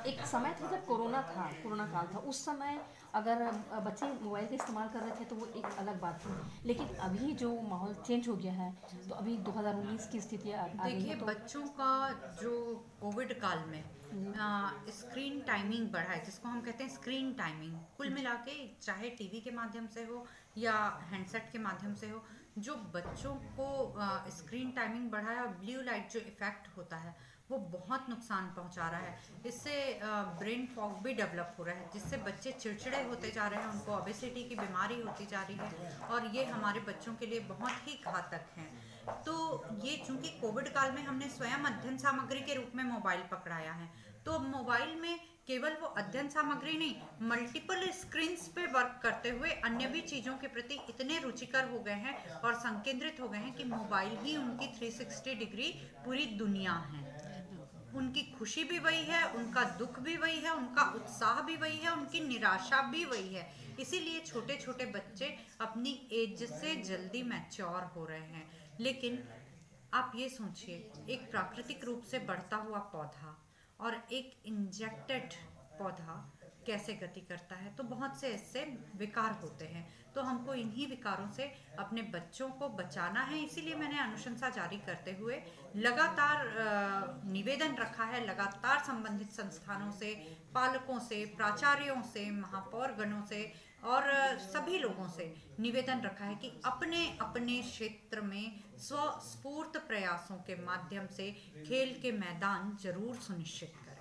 एक समय था जब कोरोना काल था, उस समय अगर बच्चे मोबाइल का इस्तेमाल कर रहे थे तो वो एक अलग बात थी। लेकिन अभी जो माहौल चेंज हो गया है, तो अभी 2019 की स्थिति आ गई देखिए, है तो। बच्चों का जो कोविड काल में जी। स्क्रीन टाइमिंग बढ़ा है, जिसको हम कहते हैं स्क्रीन टाइमिंग, कुल जी। मिला के चाहे टीवी के माध्यम से हो या हैंडसेट के माध्यम से हो, जो बच्चों को स्क्रीन टाइमिंग बढ़ा है और ब्लू लाइट जो इफेक्ट होता है वो बहुत नुकसान पहुंचा रहा है। इससे ब्रेन फॉग भी डेवलप हो रहा है, जिससे बच्चे चिड़चिड़े होते जा रहे हैं, उनको ओबेसिटी की बीमारी होती जा रही है और ये हमारे बच्चों के लिए बहुत ही घातक है। तो ये चूंकि कोविड काल में हमने स्वयं अध्ययन सामग्री के रूप में मोबाइल पकड़ाया है, तो मोबाइल में केवल वो अध्ययन सामग्री नहीं, मल्टीपल स्क्रीन्स पे वर्क करते हुए अन्य भी चीज़ों के प्रति इतने रुचिकर हो गए हैं और संकेंद्रित हो गए हैं कि मोबाइल ही उनकी 360 डिग्री पूरी दुनिया है। उनकी खुशी भी वही है, उनका दुख भी वही है, उनका उत्साह भी वही है, उनकी निराशा भी वही है। इसीलिए छोटे छोटे बच्चे अपनी एज से जल्दी मैच्योर हो रहे हैं। लेकिन आप ये सोचिए, एक प्राकृतिक रूप से बढ़ता हुआ पौधा और एक इंजेक्टेड पौधा कैसे गति करता है, तो बहुत से ऐसे विकार होते हैं। तो हमको इन्हीं विकारों से अपने बच्चों को बचाना है। इसीलिए मैंने अनुशंसा जारी करते हुए लगातार निवेदन रखा है, लगातार संबंधित संस्थानों से, पालकों से, प्राचार्यों से, महापौर गणों से और सभी लोगों से निवेदन रखा है कि अपने अपने क्षेत्र में स्वस्फूर्त प्रयासों के माध्यम से खेल के मैदान जरूर सुनिश्चित करें।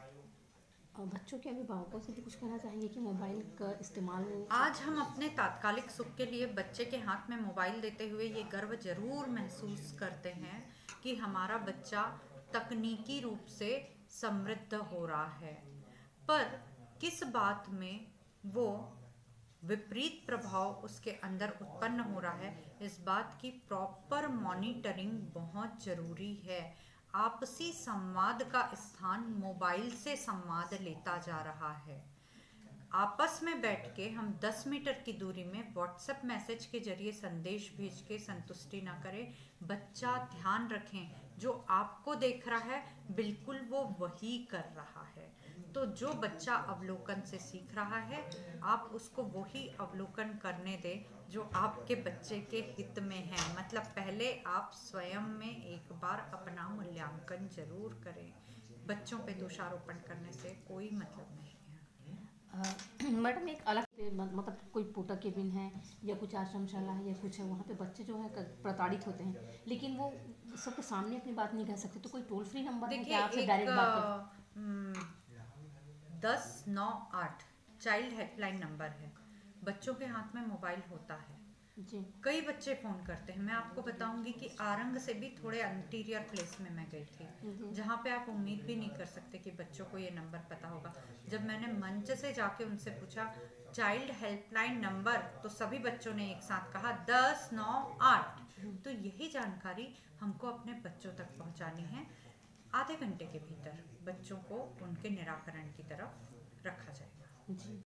और बच्चों के अभिभावकों से भी कुछ कहना चाहेंगे कि मोबाइल का इस्तेमाल। आज हम अपने तात्कालिक सुख के लिए बच्चे के हाथ में मोबाइल देते हुए ये गर्व जरूर महसूस करते हैं कि हमारा बच्चा तकनीकी रूप से समृद्ध हो रहा है, पर किस बात में वो विपरीत प्रभाव उसके अंदर उत्पन्न हो रहा है, इस बात की प्रॉपर मॉनिटरिंग बहुत जरूरी है। आपसी संवाद का स्थान मोबाइल से संवाद लेता जा रहा है। आपस में बैठ के हम 10 मीटर की दूरी में व्हाट्सएप मैसेज के जरिए संदेश भेज के संतुष्टि ना करें। बच्चा ध्यान रखें, जो आपको देख रहा है बिल्कुल वो वही कर रहा है। तो जो बच्चा अवलोकन से सीख रहा है, आप उसको वही अवलोकन करने दें जो आपके बच्चे के हित में है। मतलब पहले आप स्वयं में एक बार अपना मूल्यांकन जरूर करें। बच्चों पे दोषारोपण करने से कोई मतलब नहीं है। मैडम, एक अलग मतलब कोई पोटा केबिन है या कुछ आश्रमशाला है या कुछ है, वहाँ पे बच्चे जो है प्रताड़ित होते हैं, लेकिन वो सबके सामने अपनी बात नहीं कह सकते, तो कोई टोल फ्री नंबर है देखिए, क्या आपसे एक डायरेक्ट बात कर। 1098 चाइल्ड हेल्पलाइन नंबर है। बच्चों के हाथ में मोबाइल होता है, जी। कई बच्चे फ़ोन करते हैं। मैं आपको बताऊंगी कि आरंग से भी थोड़े इंटीरियर प्लेस में मैं गई थी, जी। जहाँ पे आप उम्मीद भी नहीं कर सकते कि बच्चों को ये नंबर पता होगा। जब मैंने मंच से जाके उनसे पूछा चाइल्ड हेल्पलाइन नंबर, तो सभी बच्चों ने एक साथ कहा 1098। तो यही जानकारी हमको अपने बच्चों तक पहुँचानी है। आधे घंटे के भीतर बच्चों को उनके निराकरण की तरफ रखा जाएगा। जी।